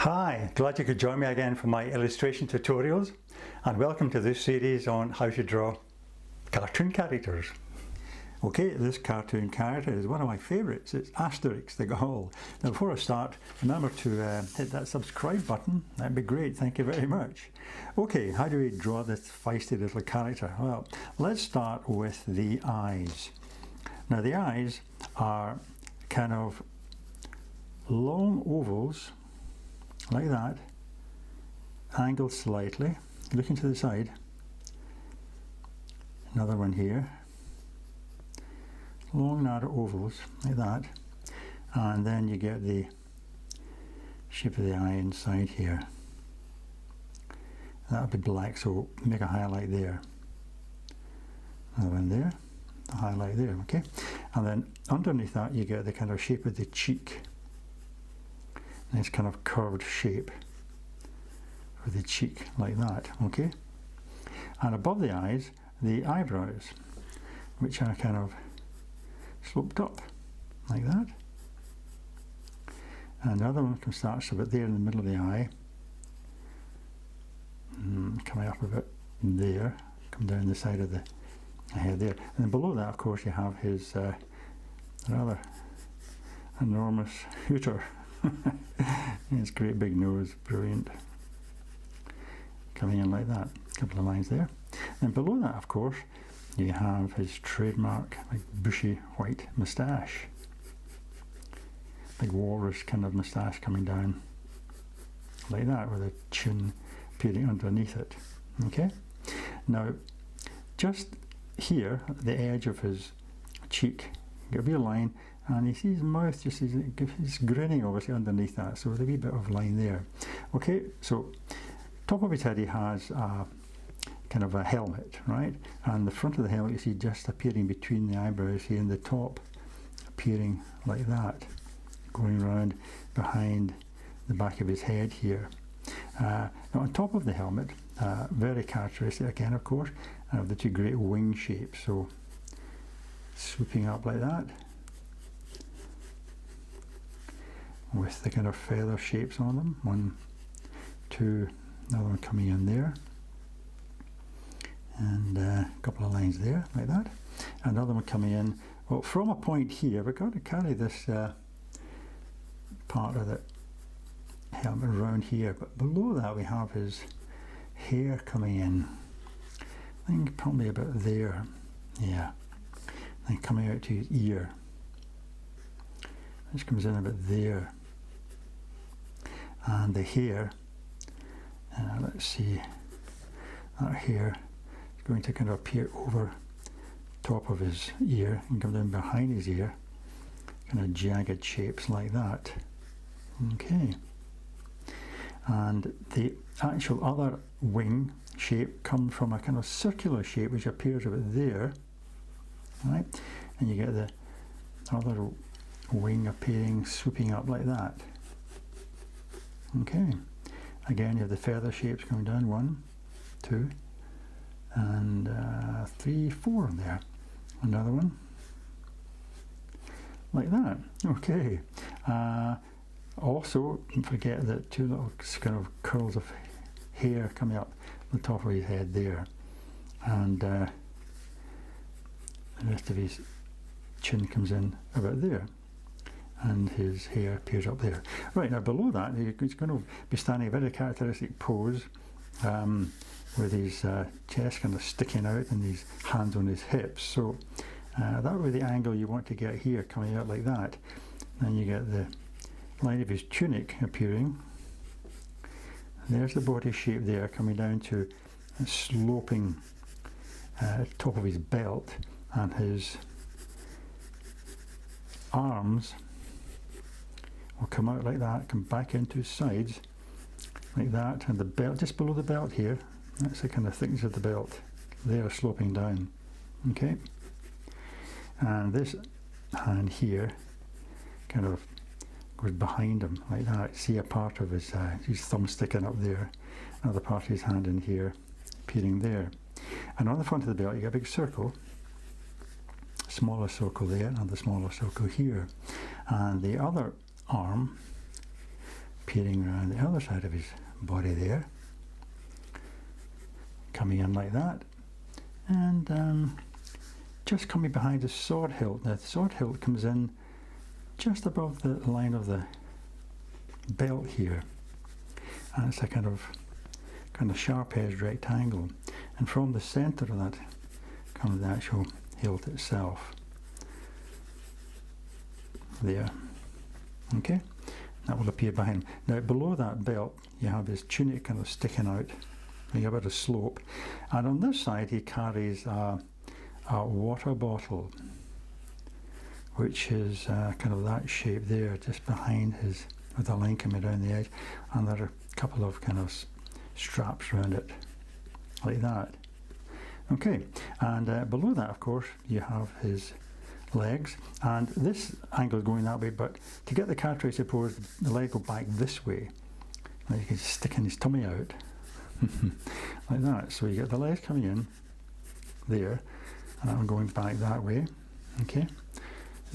Hi, glad you could join me again for my illustration tutorials, and welcome to this series on how to draw cartoon characters. Okay, this cartoon character is one of my favourites. It's Asterix the Gaul. Now before I start, remember to hit that subscribe button. That'd be great, thank you very much. Okay, how do we draw this feisty little character? Well, let's start with the eyes. Now the eyes are kind of long ovals like that, angled slightly, looking to the side. Another one here, long narrow ovals like that, and then you get the shape of the eye inside here. That'll be black, so make a highlight there. Another one there, a highlight there, okay? And then underneath that you get the kind of shape of the cheek. Nice kind of curved shape for the cheek like that, okay? And above the eyes, the eyebrows, which are kind of sloped up like that. And the other one starts about there in the middle of the eye, coming up a bit there, come down the side of the head there. And then below that, of course, you have his rather enormous hooter. His great big nose, brilliant. Coming in like that, a couple of lines there. And below that, of course, you have his trademark, like bushy white moustache. Big walrus kind of moustache coming down like that, with a chin peering underneath it. Okay? Now, just here, at the edge of his cheek, there'll be a line, and you see his mouth, just he's grinning obviously underneath that, so there's a wee bit of line there. Okay, so top of his head he has a kind of a helmet, right? And the front of the helmet you see just appearing between the eyebrows here, and the top appearing like that, going around behind the back of his head here. Now on top of the helmet, very characteristic again, of course, the two great wing shapes, so swooping up like that, with the kind of feather shapes on them. One, two, another one coming in there, and a couple of lines there like that. Another one coming in. Well, from a point here, we're going to carry this part of the helmet around here, but below that we have his hair coming in. I think probably about there, yeah. And coming out to his ear. This comes in about there. And the hair, let's see, that hair is going to kind of appear over top of his ear and come down behind his ear, kind of jagged shapes like that. Okay. And the actual other wing shape comes from a kind of circular shape which appears about there, right? And you get the other wing appearing, swooping up like that. Okay, again you have the feather shapes coming down, 1, 2, and 3, 4 there. Another one like that. Okay, also don't forget that two little kind of curls of hair coming up the top of his head there, and the rest of his chin comes in about there, and his hair appears up there. Right, now below that he's going to be standing a very characteristic pose, with his chest kind of sticking out and his hands on his hips. So that would be the angle you want to get here, coming out like that. Then you get the line of his tunic appearing. There's the body shape there, coming down to a sloping top of his belt, and his arms will come out like that, come back into his sides like that, and the belt just below the belt here, that's the kind of thickness of the belt there, sloping down. Okay, and this hand here kind of goes behind him like that. See a part of his thumb sticking up there, another part of his hand in here, appearing there. And on the front of the belt you get a big circle, smaller circle there, and the smaller circle here. And the other arm peering around the other side of his body there, coming in like that, and just coming behind his sword hilt. Now the sword hilt comes in just above the line of the belt here, and it's a kind of sharp-edged rectangle, and from the centre of that comes the actual hilt itself there. Okay, that will appear behind him. Now below that belt you have his tunic kind of sticking out, you have a bit of slope, and on this side he carries a water bottle, which is kind of that shape there, just behind his, with a line coming down the edge, and there are a couple of kind of straps around it, like that. Okay, and below that, of course, you have his legs, and this angle is going that way, but to get the character, I suppose, the leg go back this way, and you can stick his tummy out, like that. So you get the legs coming in there, and I'm going back that way, okay,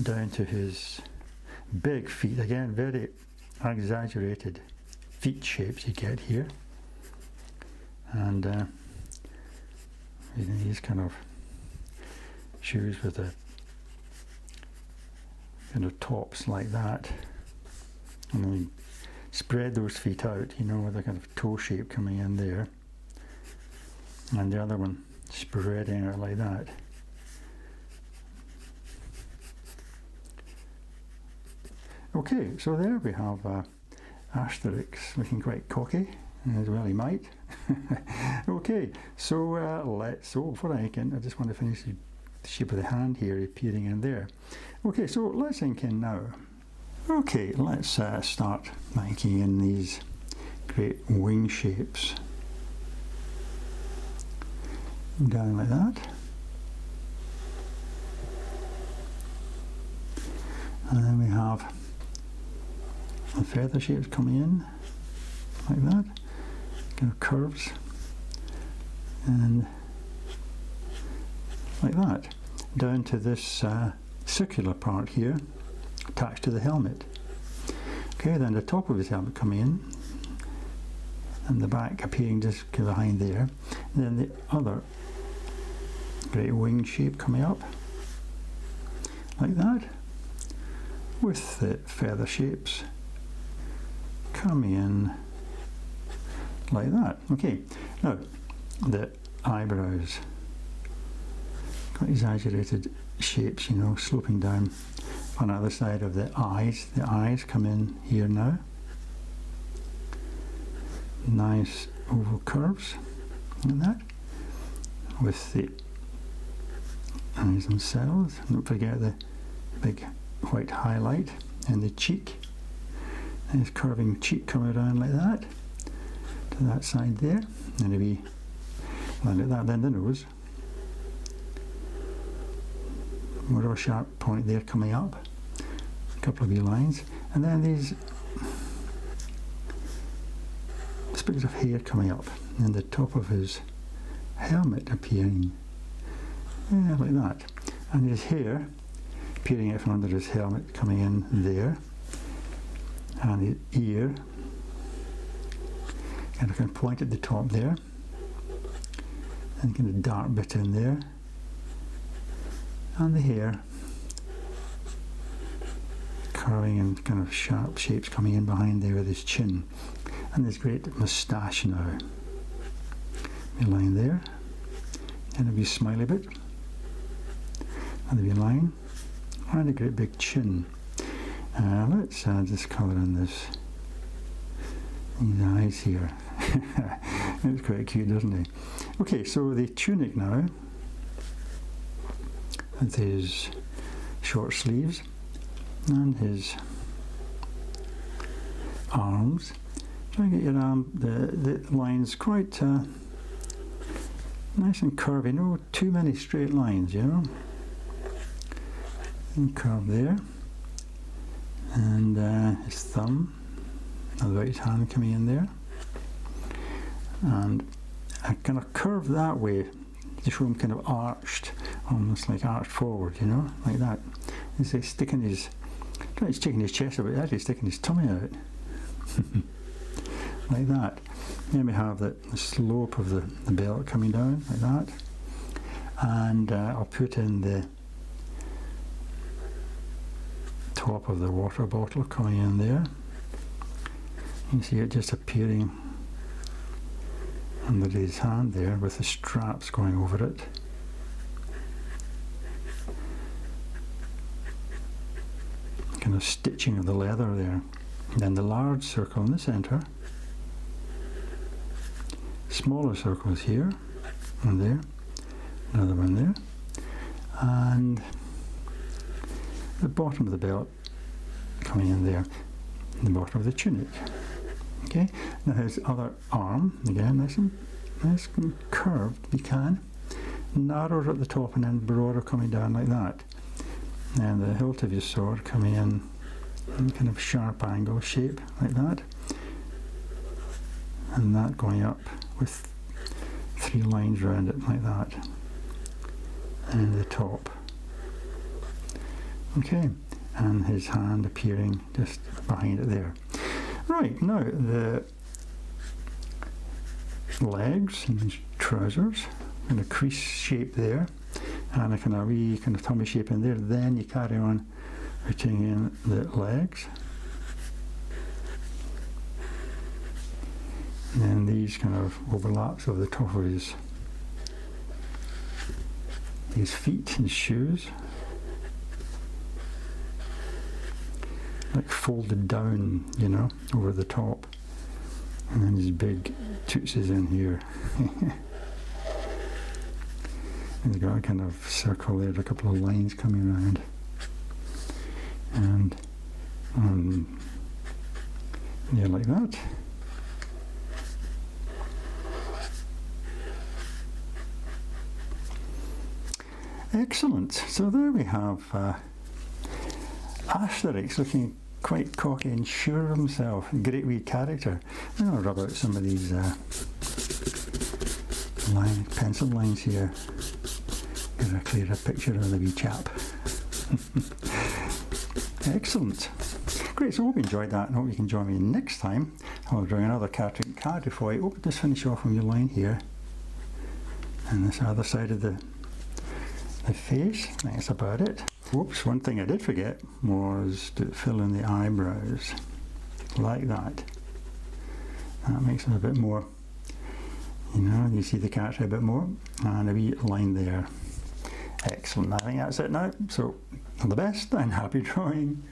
down to his big feet. Again, very exaggerated feet shapes you get here, and these kind of shoes with the kind of tops like that, and then you spread those feet out, you know, with a kind of toe shape coming in there, and the other one spreading out like that. Okay, so there we have Asterix looking quite cocky, as well he might. Okay, so before I ink in, I just want to finish the shape of the hand here appearing in there. Okay, so let's ink in now. Okay, let's start inking in these great wing shapes. Down like that. And then we have the feather shapes coming in like that, kind of curves, and like that, down to this circular part here attached to the helmet. Okay, then the top of his helmet coming in, and the back appearing just behind there, and then the other great wing shape coming up like that, with the feather shapes coming in like that. Okay, now the eyebrows, quite exaggerated shapes, you know, sloping down on either side of the eyes. The eyes come in here now. Nice oval curves like that, with the eyes themselves. Don't forget the big white highlight in the cheek. Nice curving cheek coming around like that to that side there, and a wee line like that. Then the nose, more of a sharp point there coming up, a couple of wee lines, and then these bits of hair coming up, and the top of his helmet appearing, yeah, like that, and his hair peering out from under his helmet coming in there, and his ear kind of point at the top there, and kind of dark bit in there, and the hair curving and kind of sharp shapes coming in behind there with his chin, and this great moustache now. A line there, and a wee smiley bit, and a wee line, and a great big chin. Let's just colour in these eyes here. It's quite cute, doesn't he? Okay, so the tunic now, with his short sleeves and his arms. Try and get your the lines quite nice and curvy, no too many straight lines, you know. And curve there, and his thumb, and the right hand coming in there, and I kind of curve that way to show him kind of arched, almost like arched forward, you know, like that. He's like sticking his chest out, actually sticking his tummy out. like that. Then we have the slope of the belt coming down like that, and I'll put in the top of the water bottle coming in there. You can see it just appearing under his hand there with the straps going over it. Kind of stitching of the leather there. And then the large circle in the centre, smaller circles here and there, another one there, and the bottom of the belt coming in there, and the bottom of the tunic. Okay, now his other arm, again, nice and curved, we can, narrower at the top and then broader coming down like that. And the hilt of his sword coming in kind of sharp angle shape like that, and that going up with 3 lines around it like that, and the top. Okay, and his hand appearing just behind it there. Right, now the legs and his trousers, and a crease shape there, and a kind of wee kind of tummy shape in there. Then you carry on putting in the legs, and then these kind of overlaps over the top of his feet, his shoes, like folded down, you know, over the top, and then his big tootses in here. And he's got a kind of circle there, a couple of lines coming around, and yeah, like that. Excellent. So there we have Asterix looking quite cocky and sure of himself. Great wee character. I'm going to rub out some of these pencil lines here. Get a clearer picture of the wee chap. Excellent. Great, so I hope you enjoyed that, and hope you can join me next time. I'll be doing another cartoon card before I just finish off on your line here. And this other side of the face, that's about it. Whoops, one thing I did forget was to fill in the eyebrows, like that. That makes them a bit more, you know, you see the character a bit more, and a wee line there. Excellent, I think that's it now. So, all the best and happy drawing.